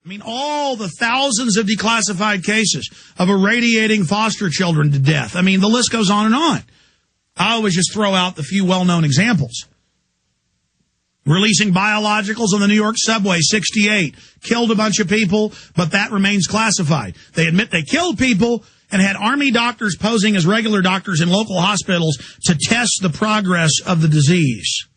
I mean, all the thousands of declassified cases of irradiating foster children to death. I mean, the list goes on and on. I always just throw out the few well-known examples. Releasing biologicals on the New York subway, 68. Killed a bunch of people, but that remains classified. They admit they killed people and had Army doctors posing as regular doctors in local hospitals to test the progress of the disease.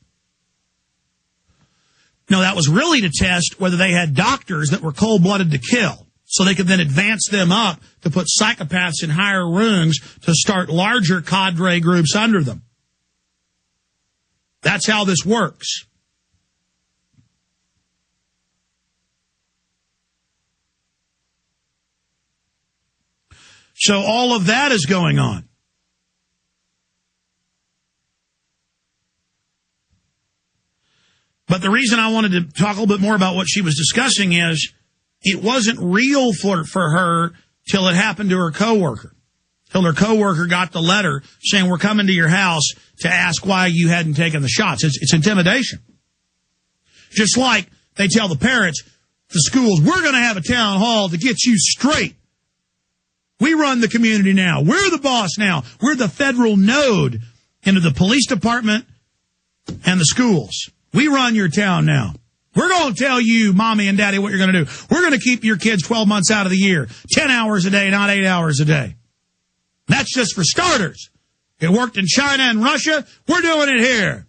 No, that was really to test whether they had doctors that were cold-blooded to kill, so they could then advance them up to put psychopaths in higher rungs to start larger cadre groups under them. That's how this works. So all of that is going on. But the reason I wanted to talk a little bit more about what she was discussing is it wasn't real for her till it happened to her coworker. Till her coworker got the letter saying, we're coming to your house to ask why you hadn't taken the shots. It's intimidation. Just like they tell the parents, the schools, we're going to have a town hall to get you straight. We run the community now. We're the boss now. We're the federal node into the police department and the schools. We run your town now. We're going to tell you, mommy and daddy, what you're going to do. We're going to keep your kids 12 months out of the year, 10 hours a day, not 8 hours a day. That's just for starters. It worked in China and Russia. We're doing it here.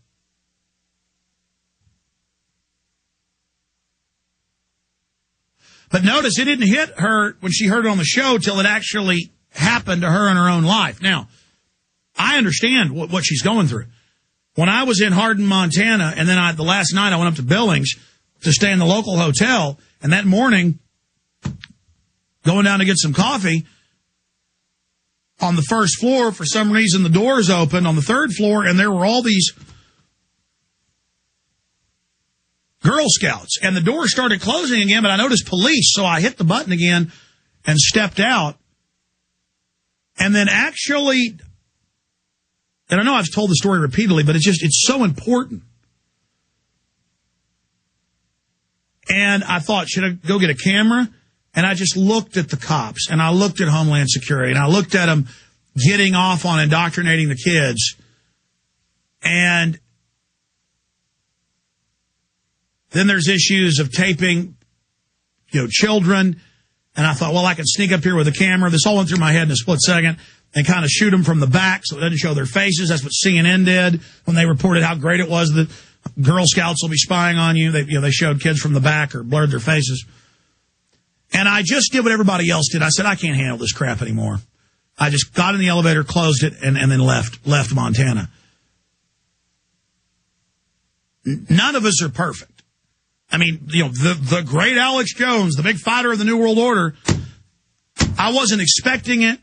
But notice it didn't hit her when she heard it on the show till it actually happened to her in her own life. Now, I understand what she's going through. When I was in Hardin, Montana, and then the last night I went up to Billings to stay in the local hotel, and that morning, going down to get some coffee, on the first floor, for some reason, the doors opened on the third floor, and there were all these Girl Scouts, and the door started closing again, but I noticed police, so I hit the button again and stepped out. And then actually, and I know I've told the story repeatedly, but it's so important. And I thought, should I go get a camera? And I just looked at the cops, and I looked at Homeland Security, and I looked at them getting off on indoctrinating the kids. And then there's issues of taping, children. And I thought, well, I can sneak up here with a camera. This all went through my head in a split second. And kind of shoot them from the back so it doesn't show their faces. That's what CNN did when they reported how great it was that Girl Scouts will be spying on you. They showed kids from the back or blurred their faces. And I just did what everybody else did. I said, I can't handle this crap anymore. I just got in the elevator, closed it, and then left Montana. None of us are perfect. I mean, the great Alex Jones, the big fighter of the New World Order, I wasn't expecting it.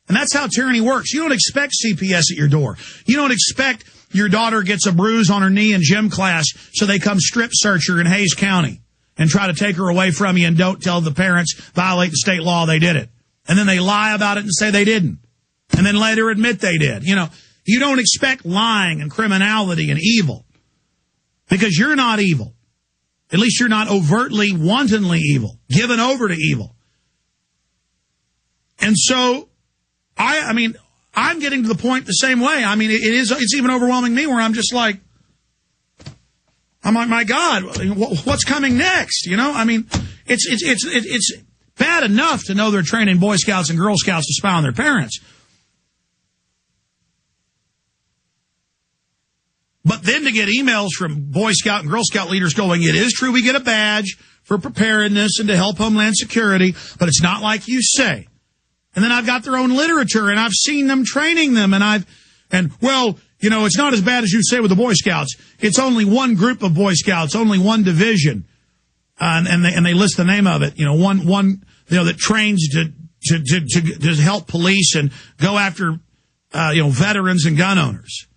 And that's how tyranny works. You don't expect CPS at your door. You don't expect your daughter gets a bruise on her knee in gym class, so they come strip search her in Hays County and try to take her away from you and don't tell the parents, violate the state law, they did it. And then they lie about it and say they didn't. And then later admit they did. You don't expect lying and criminality and evil because you're not evil. At least you're not overtly, wantonly evil, given over to evil. And so, I'm getting to the point the same way. I mean, it's even overwhelming me where I'm like, my God, what's coming next? It's bad enough to know they're training Boy Scouts and Girl Scouts to spy on their parents. But then to get emails from Boy Scout and Girl Scout leaders going, it is true we get a badge for preparedness and to help Homeland Security, but it's not like you say. And then I've got their own literature, and I've seen them training them, it's not as bad as you say with the Boy Scouts. It's only one group of Boy Scouts, only one division, and they list the name of it. One that trains to help police and go after veterans and gun owners.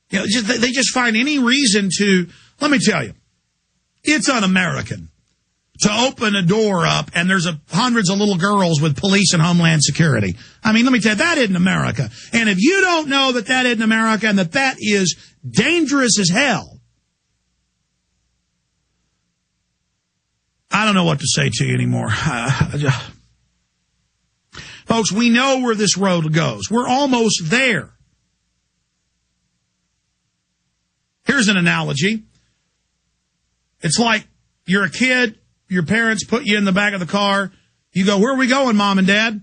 They just find any reason to. Let me tell you, it's un-American to open a door up and there's hundreds of little girls with police and Homeland Security. I mean, let me tell you, that isn't America. And if you don't know that isn't America and that is dangerous as hell, I don't know what to say to you anymore. Folks, we know where this road goes. We're almost there. Here's an analogy. It's like you're a kid, your parents put you in the back of the car. You go, where are we going, Mom and Dad?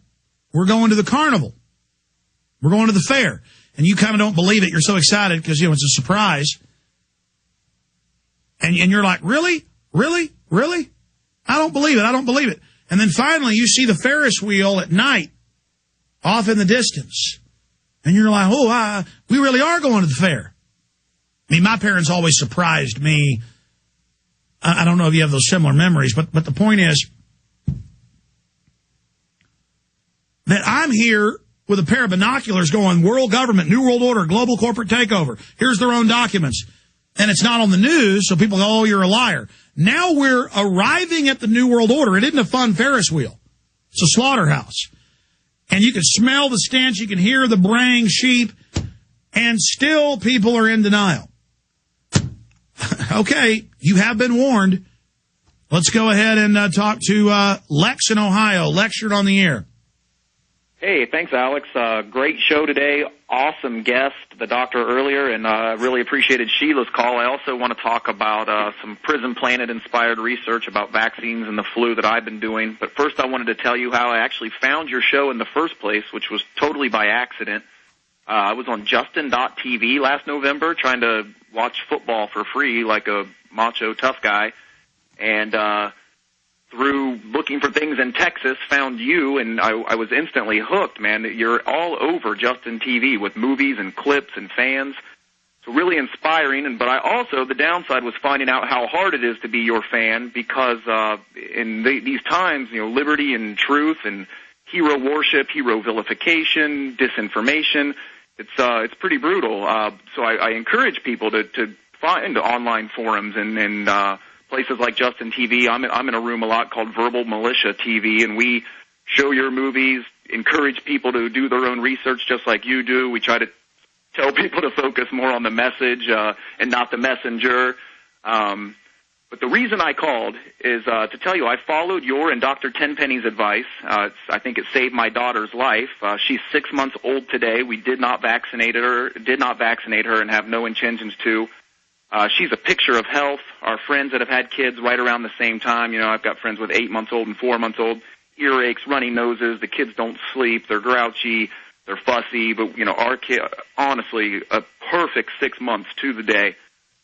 We're going to the carnival. We're going to the fair. And you kind of don't believe it. You're so excited because, it's a surprise. And you're like, really? Really? Really? I don't believe it. I don't believe it. And then finally you see the Ferris wheel at night off in the distance. And you're like, we really are going to the fair. I mean, my parents always surprised me. I don't know if you have those similar memories, but the point is that I'm here with a pair of binoculars going, world government, new world order, global corporate takeover. Here's their own documents. And it's not on the news, so people go, you're a liar. Now we're arriving at the new world order. It isn't a fun Ferris wheel. It's a slaughterhouse. And you can smell the stench, you can hear the braying sheep, and still people are in denial. Okay, you have been warned. Let's go ahead and talk to Lex in Ohio. Lex, you're on the air. Hey, thanks, Alex. Great show today. Awesome guest, the doctor earlier, and really appreciated Sheila's call. I also want to talk about some Prison Planet-inspired research about vaccines and the flu that I've been doing. But first I wanted to tell you how I actually found your show in the first place, which was totally by accident. I was on Justin.tv last November trying to watch football for free like a macho tough guy, and through looking for things in Texas, found you, and I was instantly hooked, man. You're all over Justin TV with movies and clips and fans. So really inspiring, but I also, the downside was finding out how hard it is to be your fan because in these times, liberty and truth and hero worship, hero vilification, disinformation, it's pretty brutal. So I encourage people to find online forums and places like Justin TV. I'm in a room a lot called Verbal Militia TV, and we show your movies, encourage people to do their own research just like you do. We try to tell people to focus more on the message and not the messenger. But the reason I called is to tell you I followed your and Dr. Tenpenny's advice. I think it saved my daughter's life. She's 6 months old today. We did not vaccinate her and have no intentions to. She's a picture of health. Our friends that have had kids right around the same time, I've got friends with 8 months old and 4 months old, earaches, runny noses, the kids don't sleep, they're grouchy, they're fussy, but, our kid, honestly, a perfect 6 months to the day.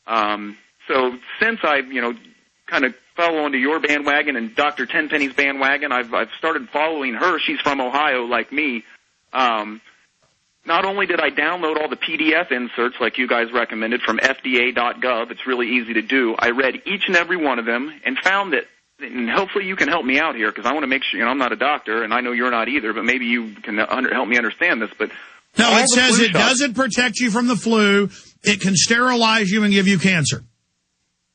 So since I, kind of fell onto your bandwagon and Dr. Tenpenny's bandwagon, I've started following her. She's from Ohio like me. Not only did I download all the PDF inserts like you guys recommended from FDA.gov, it's really easy to do, I read each and every one of them and found that, and hopefully you can help me out here because I want to make sure, I'm not a doctor and I know you're not either, but maybe you can help me understand this. But no, it says it doesn't protect you from the flu. It can sterilize you and give you cancer.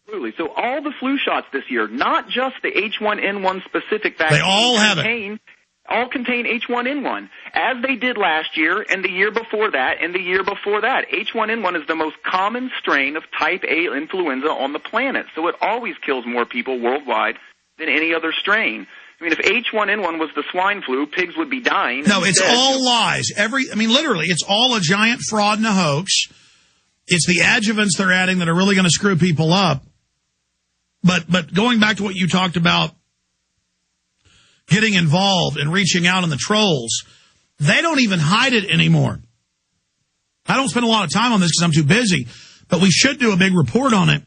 Absolutely. So all the flu shots this year, not just the H1N1 specific vaccine, they all have it. All contain H1N1, as they did last year and the year before that and the year before that. H1N1 is the most common strain of type A influenza on the planet, so it always kills more people worldwide than any other strain. I mean, if H1N1 was the swine flu, pigs would be dying. No, it's all lies. Literally, it's all a giant fraud and a hoax. It's the adjuvants they're adding that are really going to screw people up. But going back to what you talked about, getting involved and reaching out on the trolls, they don't even hide it anymore. I don't spend a lot of time on this because I'm too busy, but we should do a big report on it.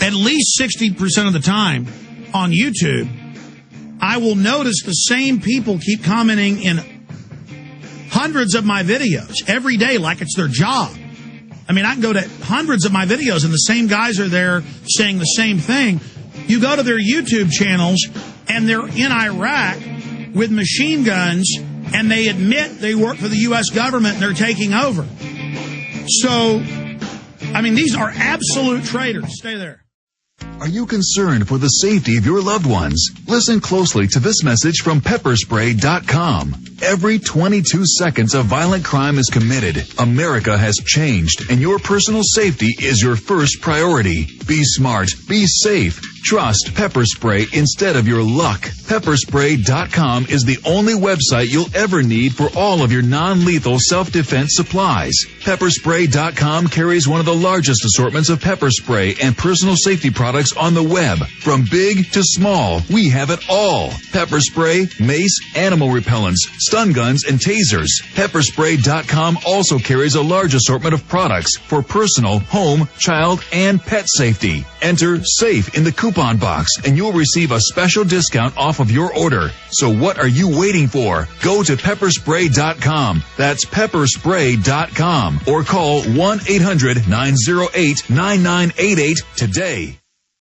At least 60% of the time on YouTube, I will notice the same people keep commenting in hundreds of my videos every day like it's their job. I mean, I can go to hundreds of my videos and the same guys are there saying the same thing. You go to their YouTube channels and they're in Iraq with machine guns and they admit they work for the U.S. government and they're taking over. So, these are absolute traitors. Stay there. Are you concerned for the safety of your loved ones? Listen closely to this message from pepperspray.com. every 22 seconds a violent crime is committed. America has changed, and your personal safety is your first priority. Be smart. Be safe. Trust Pepper Spray instead of your luck. Pepperspray.com is the only website you'll ever need for all of your non-lethal self-defense supplies. Pepperspray.com carries one of the largest assortments of pepper spray and personal safety products on the web. From big to small, we have it all. Pepper spray, mace, animal repellents, stun guns, and tasers. Pepperspray.com also carries a large assortment of products for personal, home, child, and pet safety. Enter SAFE in the coupon box and you'll receive a special discount off of your order. So what are you waiting for? Go to pepperspray.com. That's pepperspray.com or call 1-800-908-9988 today.